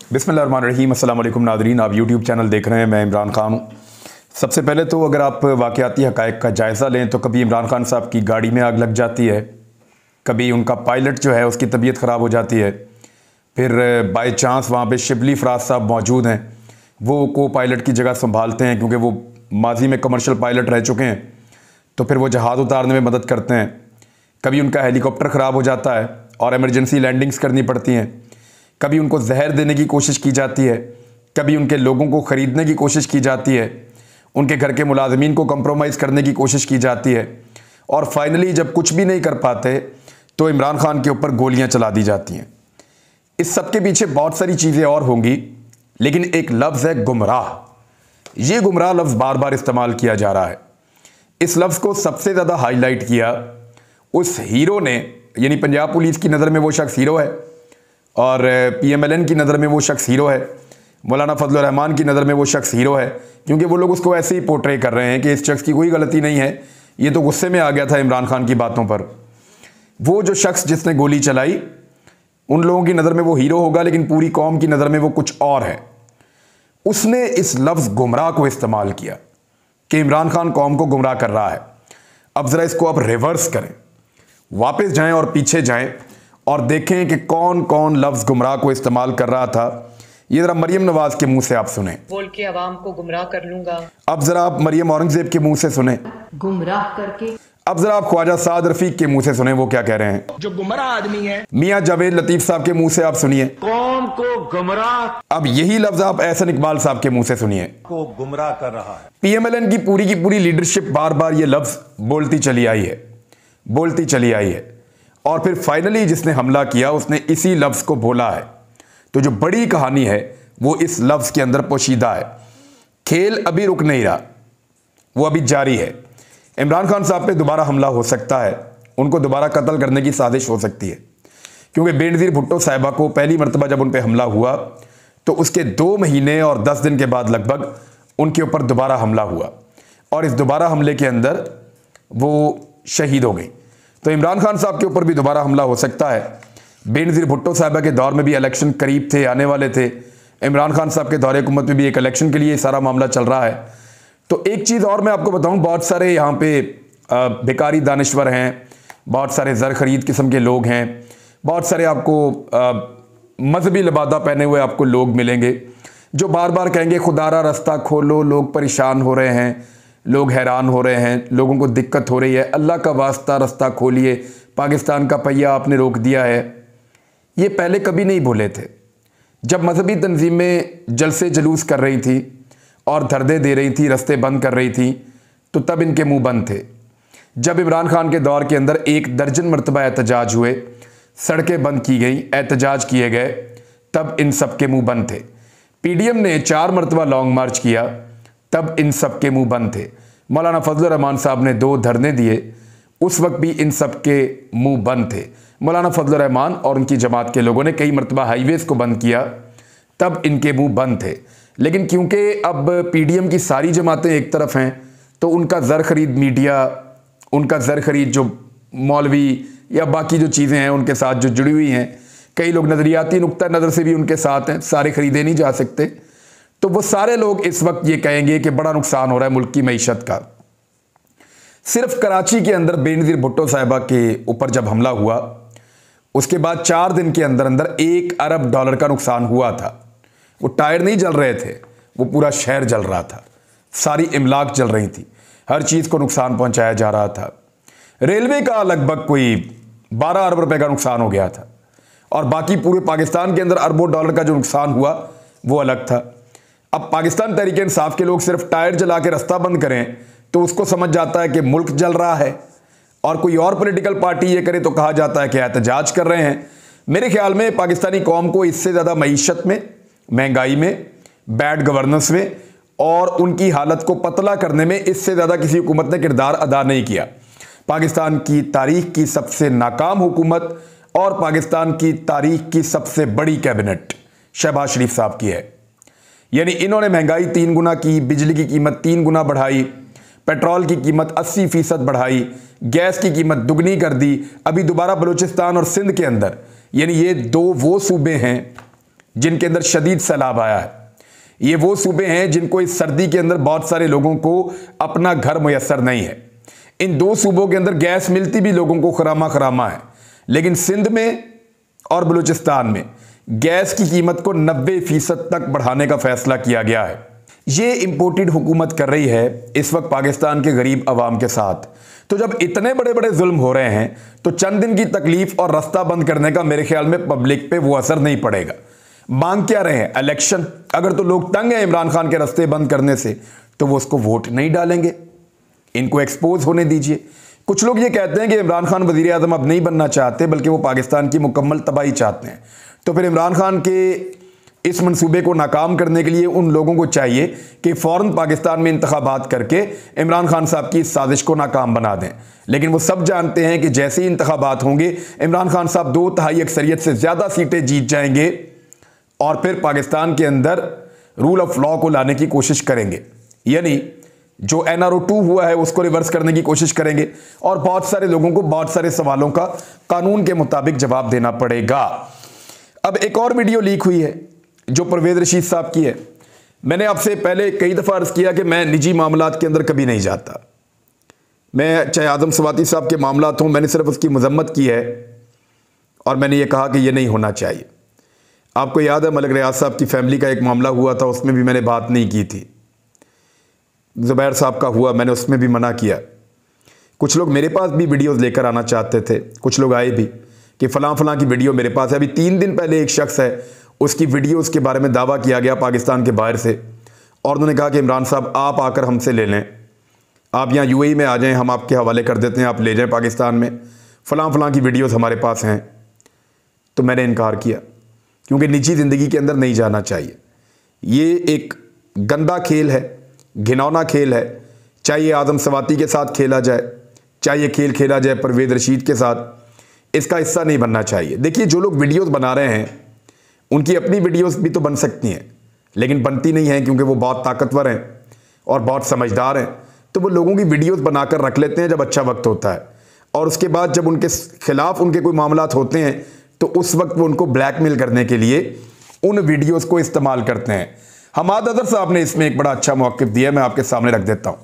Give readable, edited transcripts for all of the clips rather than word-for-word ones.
बिस्मिल्लाहिर्रहमानिर्रहीम। अस्सलाम वालेकुम नाज़रीन, आप यूट्यूब चैनल देख रहे हैं। मैं इमरान खान हूँ। सबसे पहले तो अगर आप वाक़याती हक़ाइक़ का जायज़ा लें तो कभी इमरान खान साहब की गाड़ी में आग लग जाती है, कभी उनका पायलट जो है उसकी तबीयत ख़राब हो जाती है, फिर बाई चांस वहाँ पे शिबली फ़राज साहब मौजूद हैं, वो को पायलट की जगह संभालते हैं क्योंकि वो माजी में कमर्शियल पायलट रह चुके हैं, तो फिर वो जहाज़ उतारने में मदद करते हैं। कभी उनका हेलीकॉप्टर ख़राब हो जाता है और इमरजेंसी लैंडिंग्स करनी पड़ती हैं, कभी उनको जहर देने की कोशिश की जाती है, कभी उनके लोगों को ख़रीदने की कोशिश की जाती है, उनके घर के मुलाजमीन को कंप्रोमाइज़ करने की कोशिश की जाती है, और फाइनली जब कुछ भी नहीं कर पाते तो इमरान खान के ऊपर गोलियां चला दी जाती हैं। इस सब के पीछे बहुत सारी चीज़ें और होंगी, लेकिन एक लफ्ज़ है गुमराह। ये गुमराह लफ्ज़ बार बार इस्तेमाल किया जा रहा है। इस लफ्ज़ को सबसे ज़्यादा हाईलाइट किया उस हीरो ने, यानी पंजाब पुलिस की नज़र में वो शख्स हीरो है और PMLN की नज़र में वो शख्स हीरो है, मौलाना फजलुर रहमान की नज़र में वो शख्स हीरो है, क्योंकि वो लोग उसको ऐसे ही पोर्ट्रे कर रहे हैं कि इस शख्स की कोई गलती नहीं है, ये तो गुस्से में आ गया था इमरान खान की बातों पर। वो जो शख्स जिसने गोली चलाई, उन लोगों की नज़र में वो हीरो होगा, लेकिन पूरी कौम की नज़र में वो कुछ और है। उसने इस लफ्ज़ गुमराह को इस्तेमाल किया कि इमरान खान कौम को गुमराह कर रहा है। अब ज़रा इसको आप रिवर्स करें, वापस जाएं और पीछे जाएं और देखें कि कौन कौन लफ्ज़ गुमराह को इस्तेमाल कर रहा था। ये ज़रा मरियम नवाज के मुंह से आप सुने। बोल के अवाम को गुमराह कर लूंगा। अब ज़रा आप मरियम औरंगजेब के मुंह से सुने, गुमराह करके। अब ज़रा आप ख्वाजा साद रफीक के मुंह से सुने, वो क्या कह रहे हैं। जो गुमराह आदमी है मियाँ जावेद लतीफ़ साहब के मुंह से आप सुनिए, कौम को गुमराह। अब यही लफ्ज़ आप एहसन इकबाल साहब के मुंह से सुनिए, को गुमराह कर रहा है। PMLN की पूरी लीडरशिप बार बार ये लफ्ज़ बोलती चली आई है, और फिर फाइनली जिसने हमला किया उसने इसी लफ्ज़ को बोला है। तो जो बड़ी कहानी है वो इस लफ्ज़ के अंदर पोशीदा है। खेल अभी रुक नहीं रहा, वो अभी जारी है। इमरान खान साहब पे दोबारा हमला हो सकता है, उनको दोबारा कत्ल करने की साजिश हो सकती है, क्योंकि बेनज़ीर भुट्टो साहिबा को पहली मरतबा जब उन पर हमला हुआ तो उसके 2 महीने और 10 दिन के बाद लगभग उनके ऊपर दोबारा हमला हुआ, और इस दोबारा हमले के अंदर वो शहीद हो गई। तो इमरान खान साहब के ऊपर भी दोबारा हमला हो सकता है। बेनज़ीर भुट्टो साहिबा के दौर में भी इलेक्शन करीब थे, आने वाले थे। इमरान खान साहब के दौरे हुकूमत में भी एक इलेक्शन के लिए सारा मामला चल रहा है। तो एक चीज़ और मैं आपको बताऊं, बहुत सारे यहाँ पे बेकारी दानिश्वर हैं, बहुत सारे ज़र खरीद किस्म के लोग हैं, बहुत सारे आपको मजहबी लिबादा पहने हुए आपको लोग मिलेंगे जो बार बार कहेंगे खुदारा रास्ता खोलो, लोग परेशान हो रहे हैं, लोग हैरान हो रहे हैं, लोगों को दिक्कत हो रही है, अल्लाह का वास्ता रास्ता खोलिए, पाकिस्तान का पहिया आपने रोक दिया है। ये पहले कभी नहीं बोले थे। जब मजहबी तंजीमें जलसे जलूस कर रही थी और धरदे दे रही थी, रास्ते बंद कर रही थी, तो तब इनके मुंह बंद थे। जब इमरान खान के दौर के अंदर 1 दर्जन मरतबा एहतजाज हुए, सड़कें बंद की गई, एहतजाज किए गए, तब इन सब के मुंह बंद थे। PDM ने 4 मरतबा लॉन्ग मार्च किया, तब इन सब के मुंह बंद थे। मौलाना फजलुर रहमान साहब ने 2 धरने दिए, उस वक्त भी इन सब के मुंह बंद थे। मौलाना फजलुर रहमान और उनकी जमात के लोगों ने कई मरतबा हाईवेज़ को बंद किया, तब इनके मुंह बंद थे। लेकिन क्योंकि अब PDM की सारी जमातें एक तरफ हैं, तो उनका ज़र खरीद मीडिया, उनका ज़र खरीद जो मौलवी या बाकी जो चीज़ें हैं उनके साथ जो जुड़ी हुई हैं, कई लोग नज़रियाती नुक्ता नज़र से भी उनके साथ हैं, सारे ख़रीदे नहीं जा सकते, तो वो सारे लोग इस वक्त ये कहेंगे कि बड़ा नुकसान हो रहा है मुल्क की मईशत का। सिर्फ कराची के अंदर बेनज़ीर भुट्टो साहिबा के ऊपर जब हमला हुआ, उसके बाद 4 दिन के अंदर अंदर $1 अरब का नुकसान हुआ था। वो टायर नहीं जल रहे थे, वो पूरा शहर जल रहा था, सारी इमलाक जल रही थी, हर चीज़ को नुकसान पहुंचाया जा रहा था। रेलवे का लगभग कोई 12 अरब रुपए का नुकसान हो गया था, और बाकी पूरे पाकिस्तान के अंदर अरबों डॉलर का जो नुकसान हुआ वो अलग था। अब पाकिस्तान तहरीक इंसाफ के लोग सिर्फ टायर जला के रास्ता बंद करें तो उसको समझ जाता है कि मुल्क जल रहा है, और कोई और पॉलिटिकल पार्टी ये करे तो कहा जाता है कि एहतजाज कर रहे हैं। मेरे ख्याल में पाकिस्तानी कौम को इससे ज़्यादा मईशत में, महंगाई में, बैड गवर्नेंस में और उनकी हालत को पतला करने में इससे ज़्यादा किसी हुकूमत ने किरदार अदा नहीं किया। पाकिस्तान की तारीख की सबसे नाकाम हुकूमत और पाकिस्तान की तारीख की सबसे बड़ी कैबिनेट शहबाज शरीफ साहब की है। यानी इन्होंने महंगाई 3 गुना की, बिजली की कीमत 3 गुना बढ़ाई, पेट्रोल की कीमत 80% बढ़ाई, गैस की कीमत दुगनी कर दी। अभी दोबारा बलूचिस्तान और सिंध के अंदर, यानी ये 2 वो सूबे हैं जिनके अंदर शदीद सैलाब आया है। ये वो सूबे हैं जिनको इस सर्दी के अंदर बहुत सारे लोगों को अपना घर मुयस्सर नहीं है। इन 2 सूबों के अंदर गैस मिलती भी लोगों को खरामा खरामा है, लेकिन सिंध में और बलूचिस्तान में गैस की कीमत को 90% तक बढ़ाने का फैसला किया गया है। ये इंपोर्टेड हुकूमत कर रही है इस वक्त पाकिस्तान के गरीब अवाम के साथ। तो जब इतने बड़े बड़े जुल्म हो रहे हैं तो चंद दिन की तकलीफ और रास्ता बंद करने का मेरे ख्याल में पब्लिक पे वो असर नहीं पड़ेगा। मांग क्या रहे हैं? इलेक्शन। अगर तो लोग तंग हैं इमरान खान के रास्ते बंद करने से तो वो उसको वोट नहीं डालेंगे। इनको एक्सपोज होने दीजिए। कुछ लोग ये कहते हैं कि इमरान खान वजीर आज़म अब नहीं बनना चाहते बल्कि वो पाकिस्तान की मुकम्मल तबाही चाहते हैं। तो फिर इमरान खान के इस मंसूबे को नाकाम करने के लिए उन लोगों को चाहिए कि फ़ौरन पाकिस्तान में इंतखाबात करके इमरान खान साहब की इस साजिश को नाकाम बना दें। लेकिन वो सब जानते हैं कि जैसे ही इंतखाबात होंगे इमरान खान साहब 2/3 अक्सरियत से ज़्यादा सीटें जीत जाएंगे और फिर पाकिस्तान के अंदर रूल ऑफ लॉ को लाने की कोशिश करेंगे, यानी जो NRO 2 हुआ है उसको रिवर्स करने की कोशिश करेंगे और बहुत सारे लोगों को बहुत सारे सवालों का कानून के मुताबिक जवाब देना पड़ेगा। अब एक और वीडियो लीक हुई है जो परवेज रशीद साहब की है। मैंने आपसे पहले कई दफ़ा अर्ज़ किया कि मैं निजी मामलात के अंदर कभी नहीं जाता। मैं चाहे आज़म सवाती साहब के मामलात हों, मैंने सिर्फ उसकी मजम्मत की है और मैंने ये कहा कि ये नहीं होना चाहिए। आपको याद है मलिक रियाज साहब की फैमिली का एक मामला हुआ था, उसमें भी मैंने बात नहीं की थी। ज़ुबैर साहब का हुआ, मैंने उसमें भी मना किया। कुछ लोग मेरे पास भी वीडियोज़ लेकर आना चाहते थे, कुछ लोग आए भी कि फ़लाँ फ़लाँ की वीडियो मेरे पास है। अभी 3 दिन पहले एक शख्स है, उसकी वीडियोज़ के बारे में दावा किया गया पाकिस्तान के बाहर से और उन्होंने कहा कि इमरान साहब आप आकर हमसे ले लें, आप यहाँ UAE में आ जाएं, हम आपके हवाले कर देते हैं, आप ले जाएं पाकिस्तान में, फ़लाँ फ़लाँ की वीडियोज़ हमारे पास हैं। तो मैंने इनकार किया क्योंकि निजी ज़िंदगी के अंदर नहीं जाना चाहिए। ये एक गंदा खेल है, घिनौना खेल है। चाहे ये आज़म सवाती के साथ खेला जाए, चाहे ये खेल खेला जाए परवेज रशीद के साथ, इसका हिस्सा नहीं बनना चाहिए। देखिए, जो लोग वीडियोज़ बना रहे हैं उनकी अपनी वीडियोज़ भी तो बन सकती हैं, लेकिन बनती नहीं हैं क्योंकि वो बहुत ताकतवर हैं और बहुत समझदार हैं। तो वो लोगों की वीडियोज़ बनाकर रख लेते हैं जब अच्छा वक्त होता है, और उसके बाद जब उनके खिलाफ उनके कोई मामलात होते हैं तो उस वक्त वो उनको ब्लैकमेल करने के लिए उन वीडियोज़ को इस्तेमाल करते हैं। हमाद अदर साहब ने इसमें एक बड़ा अच्छा मौक़िफ़ दिया, मैं आपके सामने रख देता हूँ।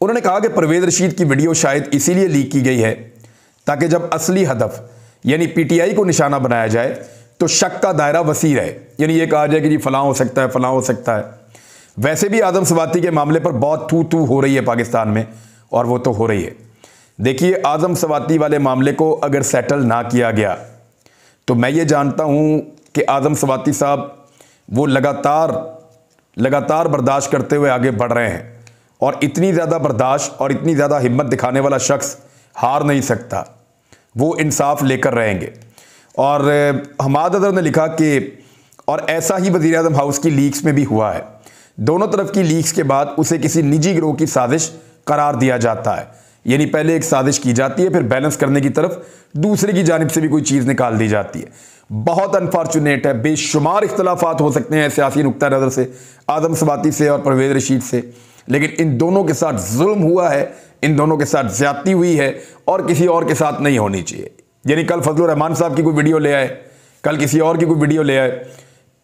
उन्होंने कहा कि परवेज रशीद की वीडियो शायद इसीलिए लीक की गई है ताकि जब असली हदफ यानी PTI को निशाना बनाया जाए तो शक का दायरा वसी रहे, यानी ये कहा जाए कि जी फ़लाँ हो सकता है, फ़लाँ हो सकता है। वैसे भी आज़म सवाती के मामले पर बहुत थू हो रही है पाकिस्तान में, और वो तो हो रही है। देखिए, आज़म सवाती वाले मामले को अगर सेटल ना किया गया तो मैं ये जानता हूँ कि आज़म सवाती साहब वो लगातार बर्दाश्त करते हुए आगे बढ़ रहे हैं, और इतनी ज़्यादा बर्दाश्त और इतनी ज़्यादा हिम्मत दिखाने वाला शख्स हार नहीं सकता। वो इंसाफ लेकर रहेंगे। और हमाद अदर ने लिखा कि और ऐसा ही वज़ीर आज़म हाउस की लीक्स में भी हुआ है। दोनों तरफ की लीक्स के बाद उसे किसी निजी गिरोह की साजिश करार दिया जाता है, यानी पहले एक साजिश की जाती है, फिर बैलेंस करने की तरफ दूसरे की जानिब से भी कोई चीज़ निकाल दी जाती है। बहुत अनफॉर्चुनेट है। बेशुमार इख्तलाफात हो सकते हैं सियासी नुक्ता नज़र से आज़म सवाती से और परवेज रशीद से, लेकिन इन दोनों के साथ जुल्म हुआ है, इन दोनों के साथ ज्यादती हुई है और किसी और के साथ नहीं होनी चाहिए। यानी कल फजलुर रहमान साहब की कोई वीडियो ले आए, कल किसी और की कोई वीडियो ले आए,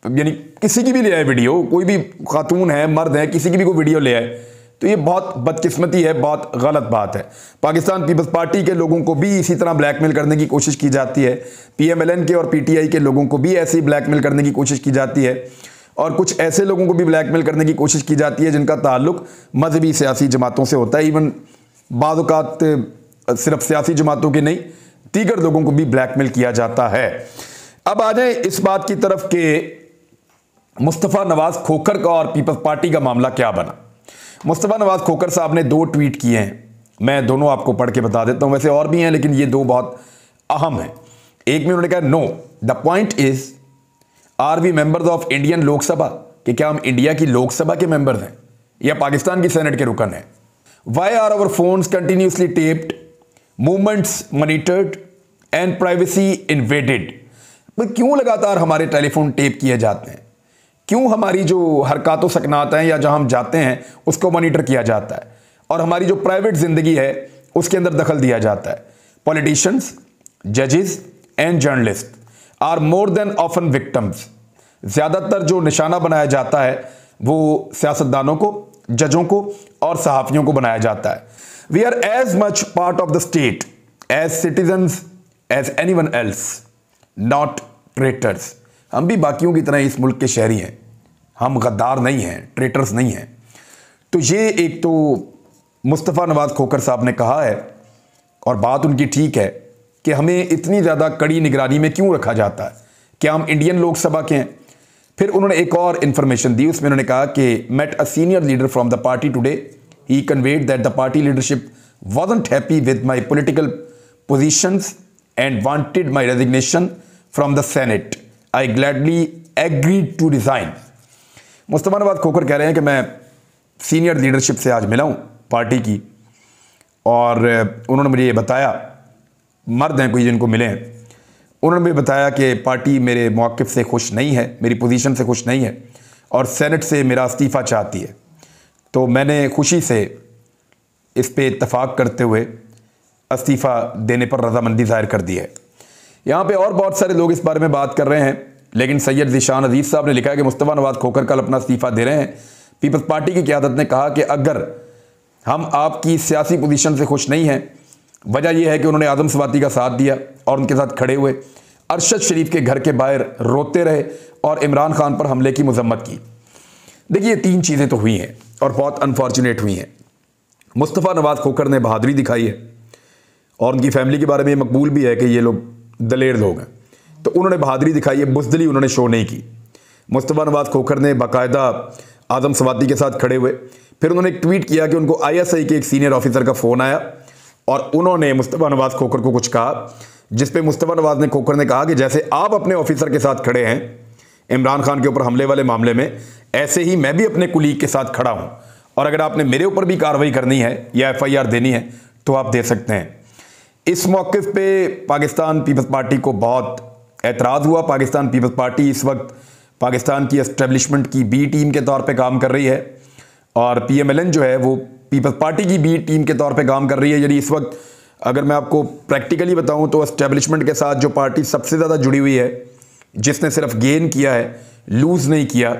यानी किसी की भी ले आए वीडियो, कोई भी खातून है, मर्द है, किसी की भी कोई वीडियो ले आए, तो ये बहुत बदकिस्मती है, बहुत गलत बात है। पाकिस्तान पीपल्स पार्टी के लोगों को भी इसी तरह ब्लैकमेल करने की कोशिश की जाती है, PMLN के और PTI के लोगों को भी ऐसे ही ब्लैकमेल करने की कोशिश की जाती है, और कुछ ऐसे लोगों को भी ब्लैकमेल करने की कोशिश की जाती है जिनका ताल्लुक मजहबी सियासी जमातों से होता है। इवन बाज़ औक़ात सिर्फ सियासी जमातों के नहीं, दीगर लोगों को भी ब्लैकमेल किया जाता है। अब आ जाए इस बात की तरफ कि मुस्तफ़ा नवाज़ खोखर का और पीपल्स पार्टी का मामला क्या बना। मुस्तफ़ा नवाज़ खोखर साहब ने 2 ट्वीट किए हैं, मैं दोनों आपको पढ़ के बता देता हूं। वैसे और भी हैं लेकिन ये 2 बहुत अहम हैं। एक में उन्होंने कहा, no the point is are we members of Indian Lok Sabha, कि क्या हम इंडिया की लोकसभा के मेंबर्स हैं या पाकिस्तान की सेनेट के रुकन हैं। Why are our phones continuously tapped, movements monitored and privacy invaded. क्यों लगातार हमारे टेलीफोन टेप किए जाते हैं, क्यों हमारी जो हरकत सकनात हैं या जहां हम जाते हैं उसको मॉनिटर किया जाता है, और हमारी जो प्राइवेट जिंदगी है उसके अंदर दखल दिया जाता है। पॉलिटिशियंस, जजेस and journalist are more than often victims. ज़्यादातर जो निशाना बनाया जाता है वो सियासतदानों को, जजों को और सहाफ़ियों को बनाया जाता है। We are as much part of the state as citizens as anyone else, not traitors. हम भी बाकियों की तरह इस मुल्क के शहरी हैं, हम गद्दार नहीं हैं, ट्रेटर्स नहीं हैं। तो ये एक तो मुस्तफ़ा नवाज़ खोखर साहब ने कहा है, और बात उनकी ठीक है कि हमें इतनी ज़्यादा कड़ी निगरानी में क्यों रखा जाता है, क्या हम इंडियन लोकसभा के हैं। फिर उन्होंने एक और इन्फॉर्मेशन दी, उसमें उन्होंने कहा कि met a senior leader from the party today, he conveyed that the party leadership wasn't happy with my political positions and wanted my resignation from the Senate. I gladly agreed to resign. Mustafa Nawaz Khokhar कह रहे हैं कि मैं senior leadership से आज मिला हूँ party की, और उन्होंने मुझे ये बताया, मर्द हैं कोई जिनको मिले हैं, उन्होंने मुझे बताया कि पार्टी मेरे मौक़िफ़ से खुश नहीं है, मेरी पोजीशन से खुश नहीं है और सेनेट से मेरा इस्तीफ़ा चाहती है। तो मैंने खुशी से इस पे इत्तफाक करते हुए इस्तीफ़ा देने पर रजामंदी ज़ाहिर कर दी है। यहाँ पे और बहुत सारे लोग इस बारे में बात कर रहे हैं, लेकिन सैयद ज़ीशान अजीज़ साहब ने लिखा है कि मुस्तफ़ा नवाज़ खोखर कल अपना इस्तीफ़ा दे रहे हैं। पीपल्स पार्टी की क़यादत ने कहा कि अगर हम आपकी सियासी पोजीशन से खुश नहीं हैं, वजह यह है कि उन्होंने आदम स्वाति का साथ दिया और उनके साथ खड़े हुए अरशद शरीफ के घर के बाहर रोते रहे और इमरान खान पर हमले की मजम्मत की। देखिए, तीन चीज़ें तो हुई हैं और बहुत अनफॉर्चुनेट हुई हैं। मुस्तफ़ा नवाज़ खोखर ने बहादुरी दिखाई है और उनकी फैमिली के बारे में मकबूल भी है कि ये लोग दलेर लोग हैं, तो उन्होंने बहादुरी दिखाई है, बुज़दिली उन्होंने शो नहीं की। मुस्तफ़ा नवाज़ खोखर ने बाकायदा आदम स्वाति के साथ खड़े हुए, फिर उन्होंने एक ट्वीट किया कि उनको ISI के एक सीनियर ऑफिसर का फ़ोन आया और उन्होंने मुस्तफ़ा नवाज़ खोखर को कुछ कहा, जिस पे मुस्तफ़ा नवाज़ ने खोखर ने कहा कि जैसे आप अपने ऑफिसर के साथ खड़े हैं इमरान खान के ऊपर हमले वाले मामले में, ऐसे ही मैं भी अपने कुलीग के साथ खड़ा हूँ, और अगर आपने मेरे ऊपर भी कार्रवाई करनी है या FIR देनी है तो आप दे सकते हैं। इस मौक़िफ़ पे पाकिस्तान पीपल्स पार्टी को बहुत एतराज़ हुआ। पाकिस्तान पीपल्स पार्टी इस वक्त पाकिस्तान की एस्टेब्लिशमेंट की B टीम के तौर पे काम कर रही है और PMLN जो है वो पीपल्स पार्टी की B टीम के तौर पे काम कर रही है। यानी इस वक्त अगर मैं आपको प्रैक्टिकली बताऊं तो एस्टेब्लिशमेंट के साथ जो पार्टी सबसे ज़्यादा जुड़ी हुई है, जिसने सिर्फ गेन किया है, लूज़ नहीं किया,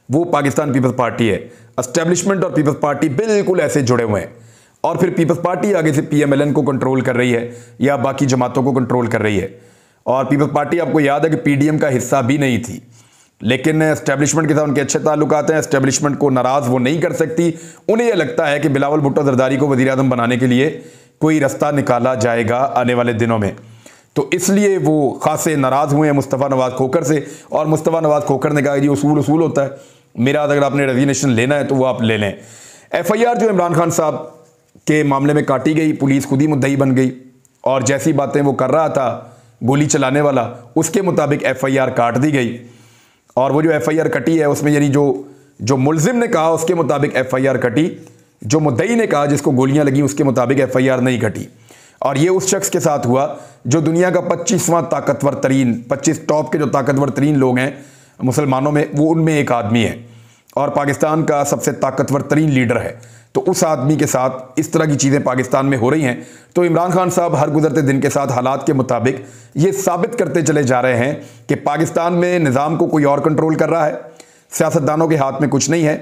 वो पाकिस्तान पीपल्स पार्टी है। एस्टेब्लिशमेंट और पीपल्स पार्टी बिल्कुल ऐसे जुड़े हुए हैं और फिर पीपल्स पार्टी आगे से PMLN को कंट्रोल कर रही है या बाकी जमातों को कंट्रोल कर रही है। और पीपल्स पार्टी आपको याद है कि PDM का हिस्सा भी नहीं थी, लेकिन एस्टेब्लिशमेंट के साथ उनके अच्छे ताल्लुकात हैं। एस्टेब्लिशमेंट को नाराज़ वो नहीं कर सकती। उन्हें यह लगता है कि बिलावल भुट्टो जरदारी को वज़ीर आज़म बनाने के लिए कोई रास्ता निकाला जाएगा आने वाले दिनों में, तो इसलिए वो खासे नाराज़ हुए हैं मुस्तफ़ा नवाज़ खोखर से। और मुस्तफ़ा नवाज़ खोखर ने कहा कि उसूल उसूल होता है, मेरा अगर आपने रेजिग्नेशन लेना है तो वो आप ले लें। FIR जो इमरान खान साहब के मामले में काटी गई, पुलिस खुद ही मुद्दई बन गई और जैसी बातें वो कर रहा था गोली चलाने वाला, उसके मुताबिक FIR काट दी गई। और वो जो FIR कटी है उसमें यानी जो मुलजिम ने कहा उसके मुताबिक FIR कटी, जो मुद्दई ने कहा जिसको गोलियां लगी उसके मुताबिक FIR नहीं कटी। और ये उस शख्स के साथ हुआ जो दुनिया का 25वां ताकतवर तरीन, 25 टॉप के जो ताकतवर तरीन लोग हैं मुसलमानों में, वो उनमें एक आदमी है और पाकिस्तान का सबसे ताकतवर तरीन लीडर है। तो उस आदमी के साथ इस तरह की चीज़ें पाकिस्तान में हो रही हैं। तो इमरान खान साहब हर गुजरते दिन के साथ हालात के मुताबिक ये साबित करते चले जा रहे हैं कि पाकिस्तान में निज़ाम को कोई और कंट्रोल कर रहा है, सियासतदानों के हाथ में कुछ नहीं है,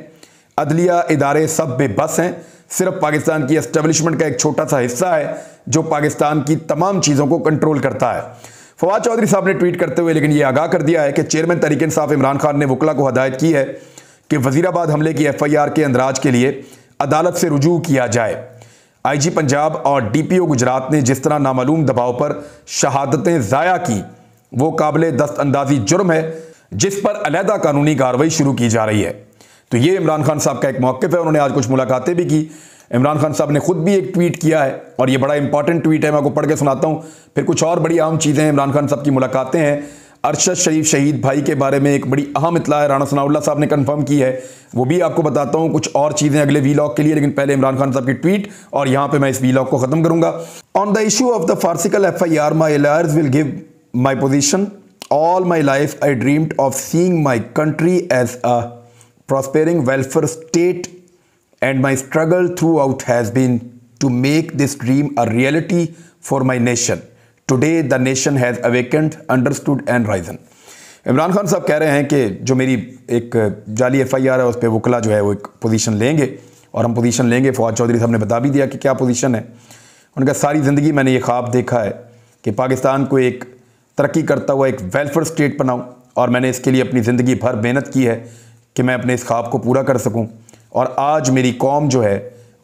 अदलिया इदारे सब बेबस हैं, सिर्फ पाकिस्तान की एस्टेब्लिशमेंट का एक छोटा सा हिस्सा है जो पाकिस्तान की तमाम चीज़ों को कंट्रोल करता है। फवाद चौधरी साहब ने ट्वीट करते हुए लेकिन ये आगाह कर दिया है कि चेयरमैन तहरीक इंसाफ इमरान खान ने वकला को हदायत की है कि वजीराबाद हमले की FIR के अंदराज के लिए अदालत से रुजू किया जाए। IG पंजाब और DPO गुजरात ने जिस तरह नामालूम दबाव पर शहादतें ज़ाया की, वो काबिल दस्तअंदाजी जुर्म है जिस पर अलहदा कानूनी कार्रवाई शुरू की जा रही है। तो ये इमरान खान साहब का एक मौक़िफ़ है। उन्होंने आज कुछ मुलाकातें भी की। इमरान खान साहब ने खुद भी एक ट्वीट किया है और ये बड़ा इंपॉर्टेंट ट्वीट है, मैं आपको पढ़ के सुनाता हूँ। फिर कुछ और बड़ी अहम चीज़ें हैं। इमरान खान साहब की मुलाकातें हैं। अरशद शरीफ शहीद भाई के बारे में एक बड़ी अहम इत्तला है, राणा सनाउल्लाह साहब ने कंफर्म की है, वो भी आपको बताता हूँ। कुछ और चीज़ें अगले वीलॉग के लिए, लेकिन पहले इमरान खान साहब की ट्वीट और यहाँ पे मैं इस वीलॉग को ख़त्म करूँगा। On the issue of the farcical FIR, my lawyers will give my position. All my life I dreamed of seeing my country as a prospering welfare state, and my struggle throughout has been to make this dream a reality for my nation. Today the nation has awakened, understood and Ryzen. Imran Khan साहब कह रहे हैं कि जो मेरी एक जाली FIR है उस पर वकला जो है वो एक पोजीशन लेंगे और हम पोजीशन लेंगे। फवाद चौधरी साहब ने बता भी दिया कि क्या पोजीशन है। उनका सारी ज़िंदगी मैंने ये ख्वाब देखा है कि पाकिस्तान को एक तरक्की करता हुआ एक वेलफेयर स्टेट बनाऊं और मैंने इसके लिए अपनी ज़िंदगी भर मेहनत की है कि मैं अपने इस ख्वाब को पूरा कर सकूं। और आज मेरी कौम जो है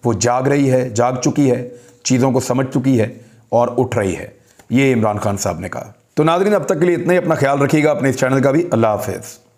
वो जाग रही है, जाग चुकी है, चीज़ों को समझ चुकी है और उठ रही है। ये इमरान खान साहब ने कहा। तो नाज़रीन, अब तक के लिए इतना ही। अपना ख्याल रखिएगा, अपने इस चैनल का भी। अल्लाह हाफ़िज़।